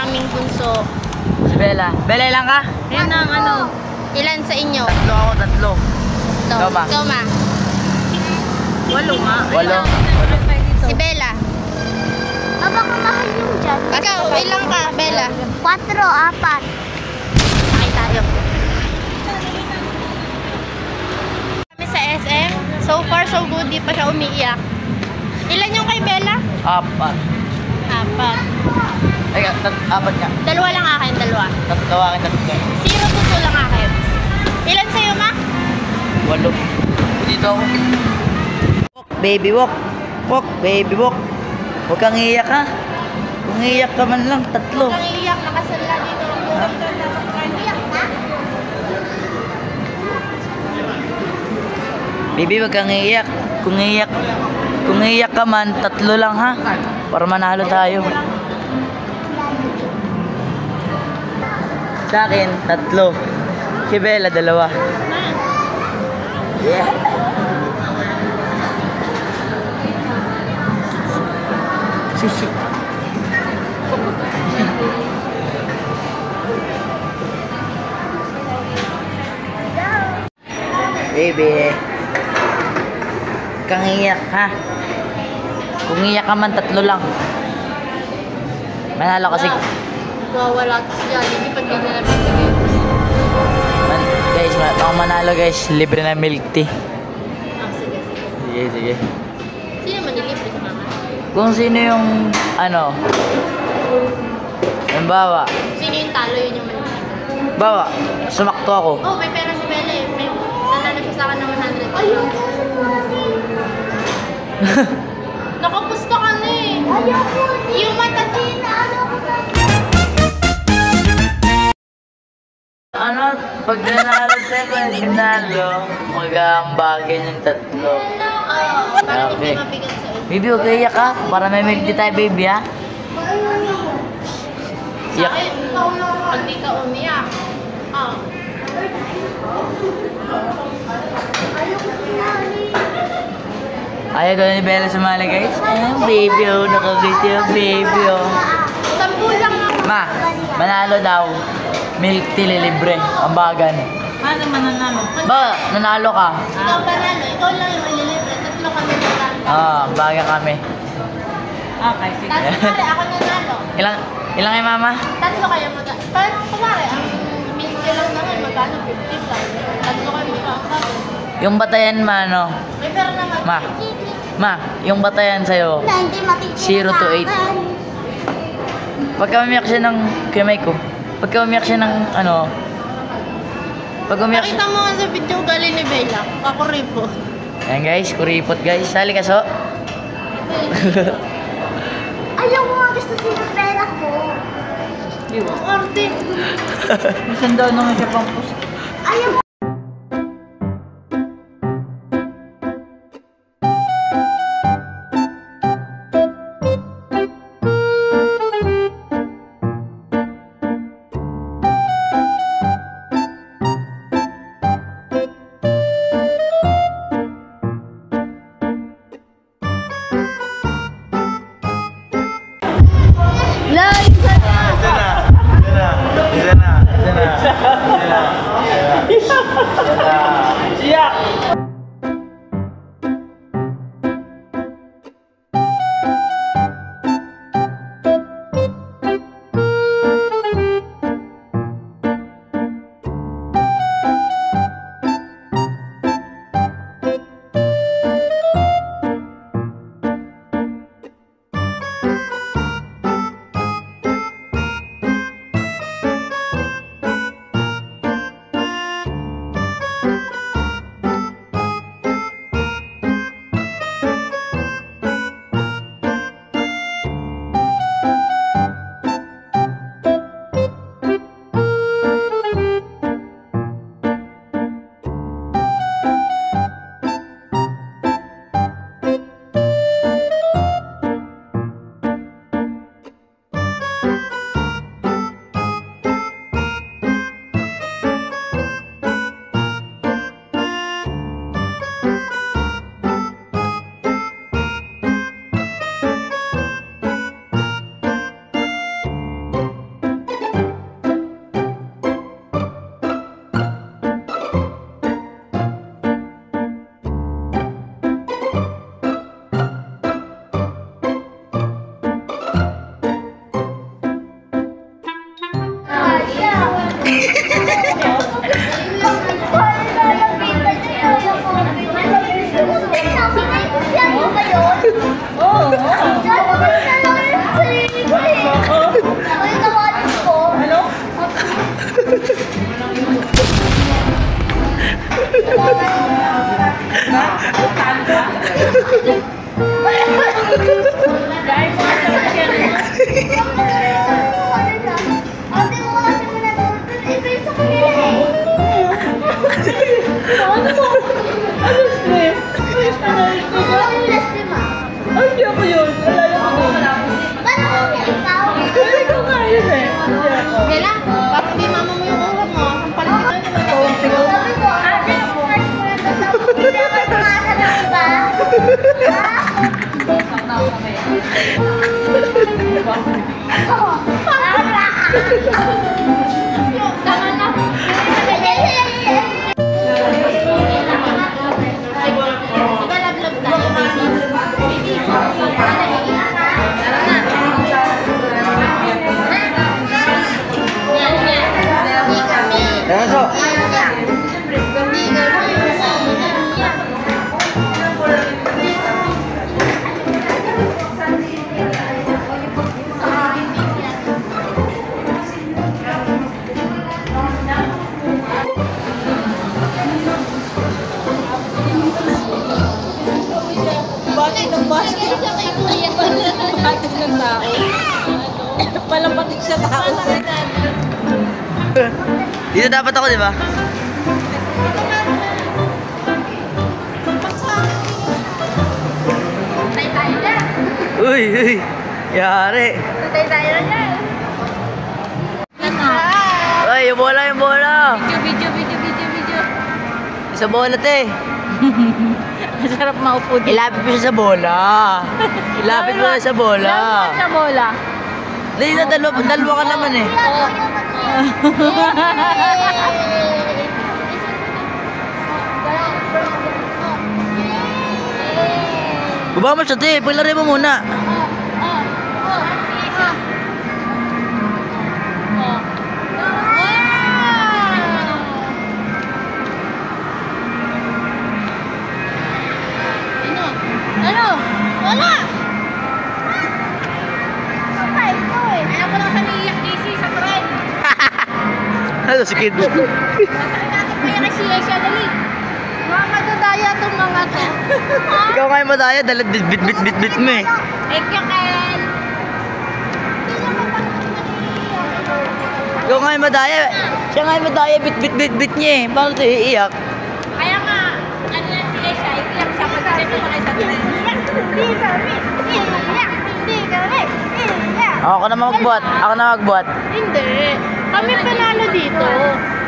aming bunso. Si Bella. Bella, ilan ka? Yan ang ano. Ilan sa inyo? Tatlo ako, tatlo. Ikaw, ma? Ikaw, ma? 8 nga. 8. Si Bella. Baka mahal yung dyan. Ikaw, ilan ka, Bella? 4, 4. Sakay tayo. Kami sa SM. So far, so good. Di pa siya umiiyak. Ilan yung kay Bella? 4. 4. Ay, 4 nga. Dalawa lang akin, dalawa. Tatlo akin, tatlo. 0 lang akin. Ilan sa'yo, ma? 8. Dito ako. Walk, baby, walk. Walk, baby, walk. Huwag kang iiyak, ha? Kung iiyak ka man lang, 3. Huwag kang iiyak, nakasala dito. Iyak na? Baby, huwag kang iiyak. Kung iiyak ka man, 3 lang, ha? Para manalo tayo. Sa akin, 3. Si Bella, 2. Yeah. Sushi. Baby. Kang iyak, ha? Kung iyak ka man, 3 lang. Manalo kasi. Wala ka siya. Hindi pa din na nabibigay. Guys, pang manalo guys, libre na milk tea. Sige, sige. Sige, sige. Sino manilibre sa mama? Kung sino yung, ano, bawa. Sino yung talo, yun yung manilibre. Bawa, sumakto ako. Oh, may pera si Bella eh. May nanalo siya sa akin ng 100. Ayoko. Nakapusta ka na eh. Ayoko. Yung matatin na ano ko na. Ano, pag nanalo tayo, nanalo, mag-aambagin yung 3. Parang hindi Okay. mabigat sa'yo. Baby, huwag kayo iyak, ha? Para may milk tea tayo, baby, ha? Sa akin, pag di ka umiyak. Ah. Ayaw daw ni Bella sumali, guys. Ayun, baby, oh. Nakagit yung baby, oh. 10 lang ako. Ma, manalo daw. Milk tea libre, ambagan. Paano mananalo? Ba, nanalo ka? Ikaw panalo, ikaw lang yung manilibre. 3 kami magkano. Ambagan kami. Okay, sige. Tapos kumari, ako nanalo. Ilang kay mama? 3 kayo magkano. Parang kumari, ang milk lang naman, magkano? 50 lang. 3 kayo magkano. Yung batayan, ma, ano? May pera naman. Ma, yung batayan sa'yo. Na hindi matitira 0 to 8. Pagka umiyak siya ng kimay ko. Pagka umiyak siya ng ano. Pag umiyak siya. Nakita mo nga sa video galing ni Bella. Kakuripo. Ayan guys, kuripot guys. Sali ka so. Ayaw mo nga gusto sinapera ko. Ang arte. Minsan daw naman siya pang post. Ayaw mo. Isa na. Stella, bakit hindi mama mo yung ulam mo? Ang palit dito. Sabi ko, ate, pumayos mo na sa hindi naman makasa ng iba. Tama na. Nagalablab tayo. Tara, so. Bakit ng basket? Bakit ng tao? Palapatik sa tao. Dito dapat ako, di ba? Tay tayo na. Uy, uy. Yari. Tay tayo na. Ay, yung bola, yung bola. Video. Sa bola, te. Masarap maupo dito. Ilapit mo siya sa bola. Ilapit mo siya sa bola. Sa bola. Dahil na dalawa ka naman eh. Baba mo siya, te. Paglari mo muna. Ano? Wala! Patay ko eh. Alam ko lang sa niiyak DC sa friend. Ano si kid? Natakot pa yan kasi siya dali. Mga madadaya itong mga to. Ha? Ikaw nga yung madaya, dahil bit mo eh. Thank you, Ken. Ikaw nga yung madaya. Siya nga yung madaya, bit niya eh. Paano ito iiyak? Kaya nga, ano yan si Aisha, iiyak siya pag kasi sumakay sa tren. Hindi kami. Hindi kami. Ako na magbuhat. Ako na magbuhat. Hindi. Kami panalo dito.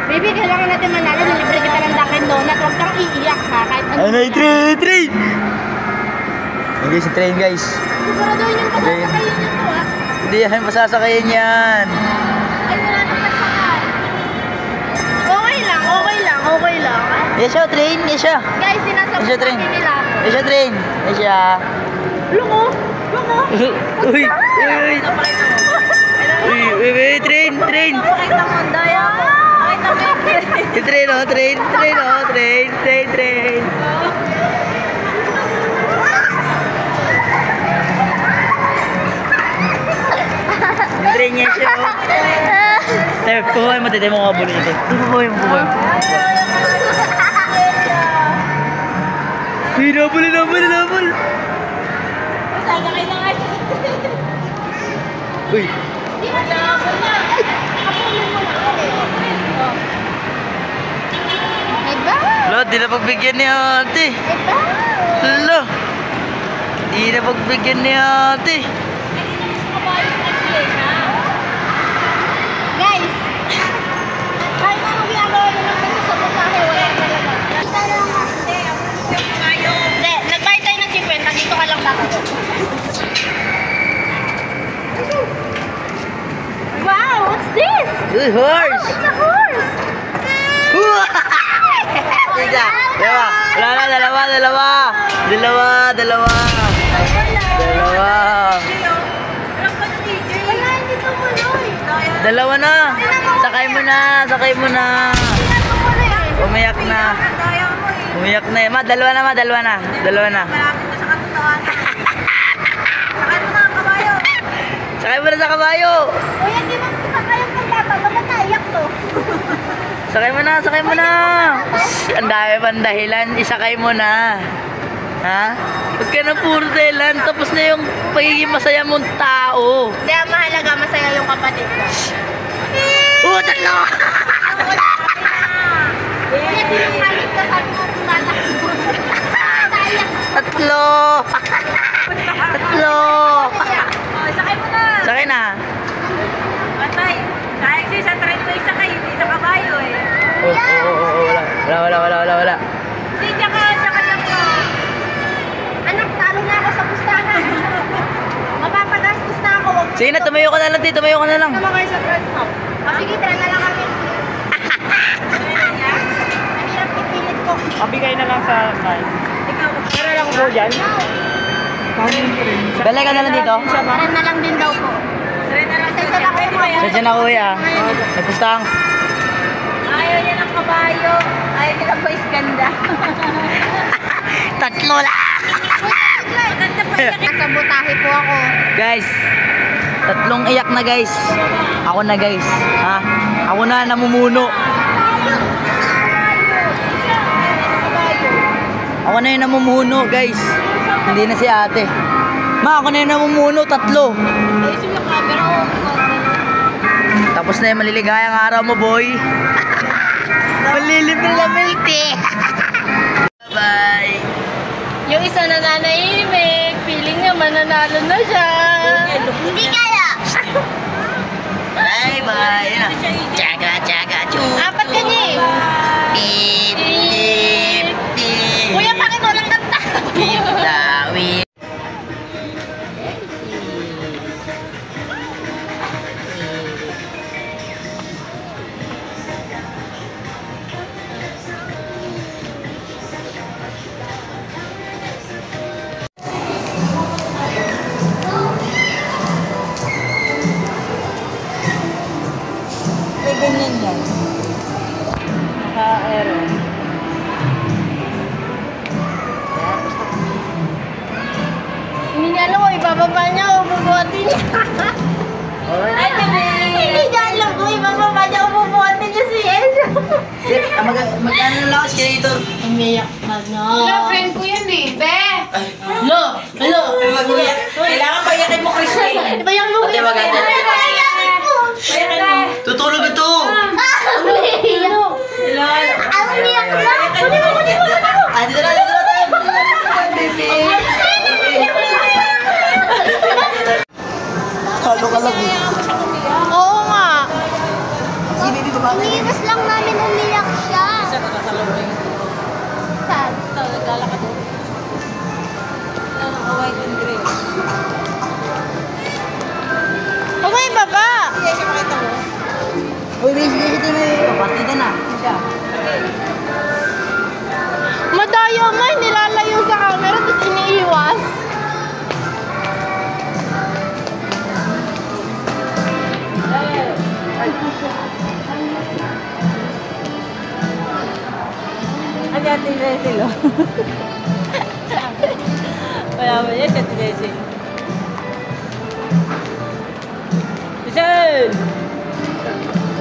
Baby, kailangan natin manalo. Nilibre kita ng Dunkin' Donut. Huwag kang iiyak ha. Kahit ano. Ano yung train? Hindi si train guys. Siguraduhin yung pasasakayin niyo to ha. Hindi yan masasakayin yan. Ay, wala nang pasakay. Okay lang. Yes siya, train. Yes siya. Guys, sinasabot Yes siya, train. natin nila. Yes siya, train. Yes siya. Loko. Uy, uy. Uy, train. Pakita mo ang daya mo. Pakita mo yung Si train oh, train. Yung train niya siya oh. Tayo, kukuhay mo, tayo mo kabuli ito. Kukuhay mo. Uy, nabul. Sasakay na nga. Uy. Lo, di na pagbigyan ni ate. Lo. Di na pagbigyan ni ate. Guys, kahit anong ginagawa nyo ng pagsasabotahe, wala talaga. Hindi, nagbayad tayo ng 50, dito ka lang kakabot. Wow, what's this? Uy, horse. It's a horse! Isa. Dalawa. Wala, hindi tumuloy. Dalawa na. Sakay mo na. Umiyak na. Eh. Ma, dalawa na. Malapit na sa katotohanan. Sakay mo na ang kabayo. Sakay mo na sa kabayo. Kuya, di ba sa kayang pagkataga? Ba't naiyak to? Sakay mo na. Ang dami pang dahilan. Isakay mo na. Ha? Huwag ka na puro dahilan. Tapos na yung pagiging masaya mong tao. Hindi, ang mahalaga, masaya yung kapatid ko. Tatlo! Kuya, sinungaling ka sabi mo tumatakbo. Naiyak. Tatlo! Sakay mo na. Sakay na. Patay. Kaya isa kayo, hindi sa kabayo eh. Wala. Hindi, tsaka ka. Anak, talo na ako sa pustahan. Mapapagastos na ako. Huwag Sige na, tumayo ka na lang, tumayo ka na lang. naman kayo sa transport. Sige, tara na lang kami. Mahirap pipilit ko. Pabigay na lang sa line. Pero lang po dyan. Balay ka na lang dito. Tara na lang din daw po. Try na lang Pasensya na kayo. Sadya na kuya. Nagpustang. Ayaw niya ng kabayo. Ayaw niya ng boys ganda. Tatlo lang. Maganda pa siya. Nasa butahe po ako. Guys, tatlong iyak na guys. Ako na guys. Ha? Ako na namumuno. Ako na yung namumuno guys. Hindi na si ate. Ma, ako na yung namumuno. Tatlo. Ayusin yung camera ko. Tapos na yung maliligayang araw mo boy. Malilibre na milk tea. Bye. Yung isa nananahimik, feeling niya mananalo na siya. Hindi kaya. Bye bye. Tsaga, chup. Apat ka niya eh. Beep, beep, beep. Kuya, bakit walang kanta? Beep, dawi. May ganyan yan. Naka-aero. Hindi niya alam ko, ibababa niya o bubuhatin niya. Ay, Hindi niya alam ko, ibababa niya o bubuhatin niya si Enzo. Magkano na lang siya dito? Umiyak ka na. Friend ko yun eh. Be! Hello! kailangan pa yakin mo, Christine. Iba yung Ate, maganda. Tutulog ito. Ang umiyak na. Dito na. Halo ka lang. Oo nga. Iniiwas lang namin umiyak siya. Isa nakasalubong. Sad. Ito, naglalakad doon. Ito, naka-white and gray. Huwag mo ibaba. Sige, siya makita mo. Uy, sige na yun. Partida na. Siya. Madayo mo, nilalayo sa camera, tapos iniiwas. Ang ating Cecil, oh. Wala ba yan, si Ate Cecil. Cecil!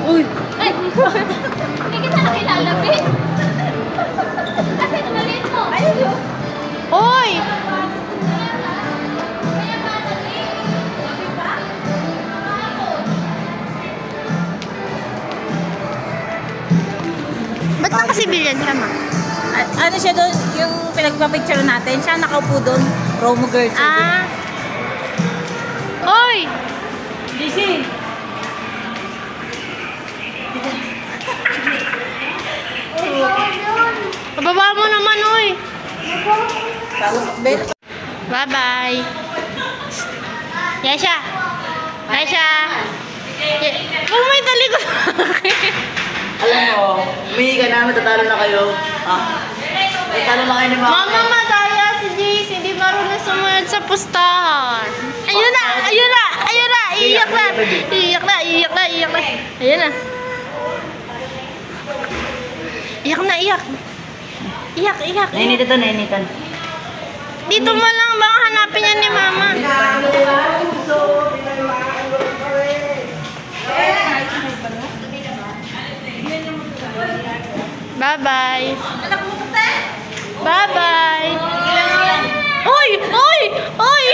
Uy! Ay! Hindi kita nakilalapit. Kasi maliit mo. Ayun. Hoy! Ba't nakasibilyan ka, ma? Ano siya doon, yung pinagpapicture natin, siya nakaupo doon, promo girl. Ah. Hoy! DC! Pababa mo naman, hoy! Bet. Bye-bye! Yasha! Yasha! Huwag mo italikod sa akin. Alam mo, umihi ka na, matatalo na kayo. Ha? Matatalo na kayo ni Mama. Mama, madaya si Jace. Hindi marunong sumunod sa pustahan. Ayun na! Ayun na! Ayun na! Iiyak na! Iiyak na! Iiyak na! Iiyak na! Ayun na! Iyak na! Iyak! Iyak! Iyak! Nainitan. Dito mo lang. Baka hanapin niya ni Mama. Bye-bye! Bye-bye! Uy! Uy! Uy!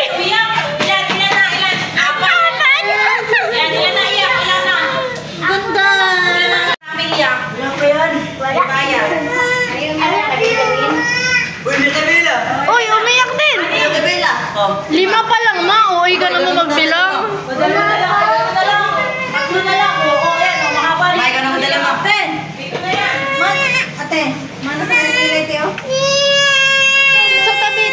Ganda! Uy, may kabila. Uy, umiyak din! May kabila. Oh. 5 pa lang, ma. Uy ka naman magbilang. Tatlo na lang. Oo, yan. Mahaba na. Kumain ka Mana sa kilay oh. So, tabi.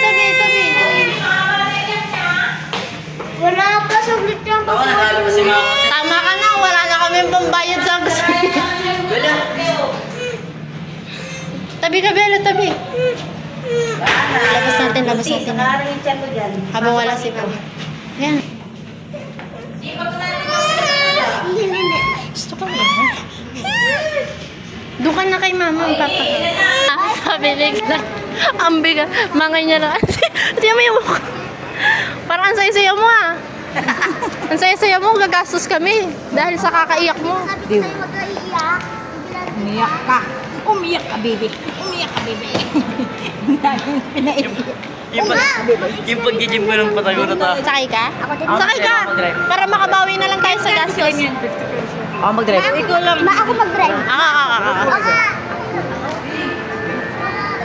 Wala pa saglit lang. Ako natalo pa si Mama. Tama ka na, wala na kami pambayad sa gasolina. Wala. Tabi ka, Bella, tabi. Labas natin. Nakaring yung tiyan mo dyan. Habang wala si Pao. Yan. Gusto ko yan. Doon ka na kay mama, ang papa. Sabi lang. Ang biga. Mangay niya lang. Tiyan mo yung mukha. Parang ang saya-saya mo ah. Ang saya-saya mo, gagastos kami. Dahil sa kakaiyak mo. Sabi ko sa'yo, huwag ka iiyak. Umiyak ka. Umiyak ka, baby. Yung pag-gym ko ng patago na ta. Sakay ka? Ako Sakay ka. mag-drive. Para makabawi na lang tayo sa gastos. Ako mag-drive. Ikaw lang. Ako mag-drive.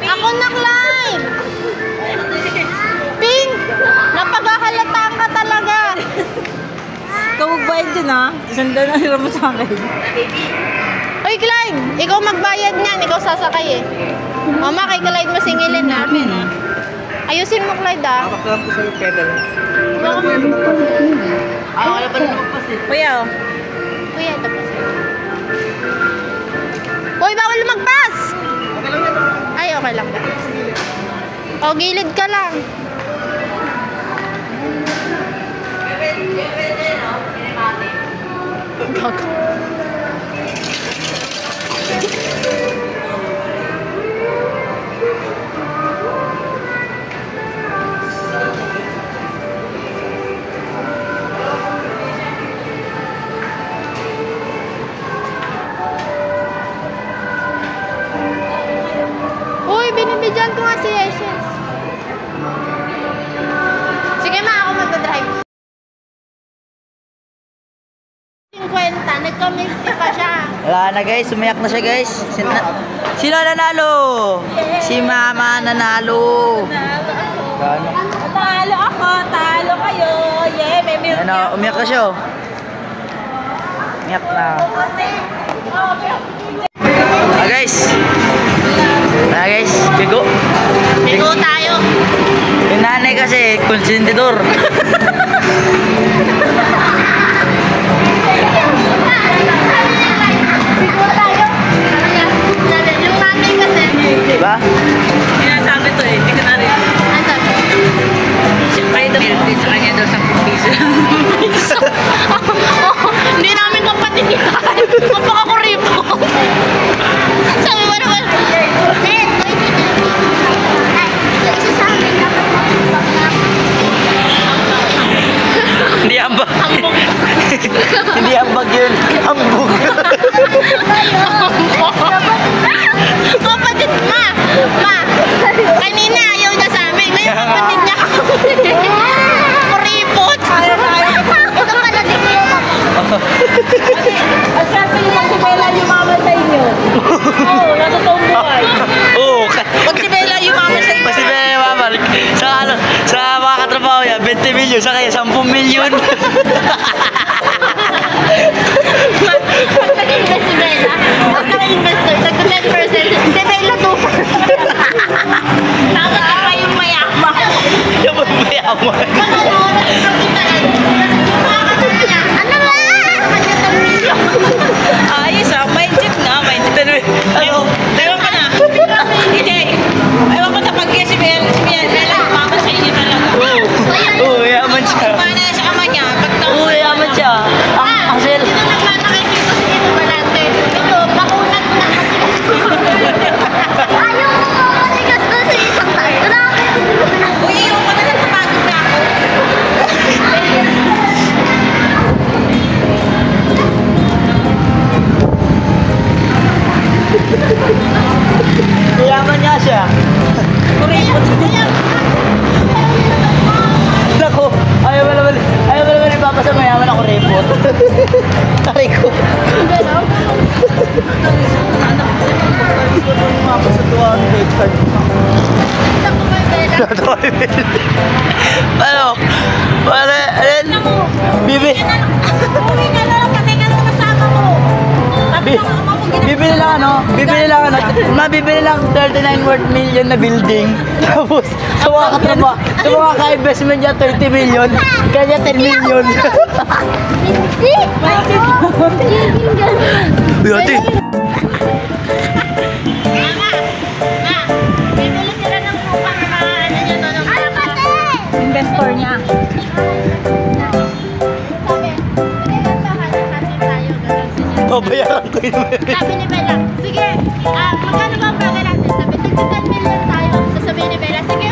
Ako na, Clyde! Pink! Napagkakalataan ka talaga. Ikaw magbayad dyan ha. Sanda na hiram mo sa akin. Hoy, Clyde! Ikaw magbayad niyan. Ikaw sasakay eh. Mama, kay Clyde mo singilin ha. Ayusin mo, Clyde ah. Ako lang po sa pedal. Baka mo. Ako wala pa rin magpas eh. Kuya, oh. Kuya, tapos. Hoy, bawal magpas! Ay, okay lang. O, gilid ka lang. Bago. Uy, binibidyan ko nga si Yeshes. Sige ma, ako mag-drive. 50, nagka-50 pa siya. Wala na guys, sumayak na siya guys. Sino nanalo? Si Mama nanalo. Talo ako, talo kayo. Yeah, may milk. Ano, umiyak na siya oh. Umiyak na. Guys. Guys, bigo. Bigo tayo. Yung nanay kasi, konsentidor. Bigo tayo. Yung nanay kasi. Diba? Sinasabi to eh, hindi ko na rin. Ang sabi? Kayo daw milk tea sa kanya daw 10 piso. Hindi namin kapatid yan. Kapakakurip ko. Sabi mo naman. Isa sa amin, dapat mag-ibag na. Hindi ambag. Hindi ambag yun. Ambog. Kapatid, ma. Kanina ayaw niya sa amin. Ngayon kapatid niya ako. Kuripot. Ito pala din ko yung mama. At syempre yung magsibela yung mama sa inyo. Oo, nasa toong buhay. Oo. Magsibela yung mama sa inyo. Kasi may mama. Sa mga katrabaho yan, 20 million. Sa kaya 10 million. Pag nag-invest si Bella, pag nag-investor, nag-10%, si Bella 2%. Tapos pa yung mayaman. Yung magmayaman. Ano ba? Kanya 10 million. Ayos ah, mindset na, mindset. Ano? Ewan ko na. Hindi. Ewan ko na pag si Bella, yung mama sa inyo talaga. Oo, yaman siya. Paano sa ama niya? Oo, yaman siya. Ang sel. Sino nagmanakay dito si Ito Balante? Ito, bakunat na. Ayaw mo matigas na sa isang tayo. Uy, ewan ko na nagpapagod na ako. Yaman niya siya. Naku, ayaw mo naman ipapasa mayaman ako repot. Taray ko. Ano? Alin? Bibi. Uwi ka na lang, patay ka na kasama mo. Sabi ng ama mo, Bibili lang mabibili lang 39 worth million na building. Tapos, sa mga ka-investment niya, 30 million. Kaya 10 million. Hindi! Yati. Mama! Ma! Bibili sila ng lupa ng mga ano nyo to, ng mga Investor niya. Sabi, sige lang ba, hanap tayo, gano'n. Babayaran ko yun. Sabi ni Bella, sige, magkano ba ang baga natin? Sabi, 10 million tayo. Sasabihin ni Bella, sige,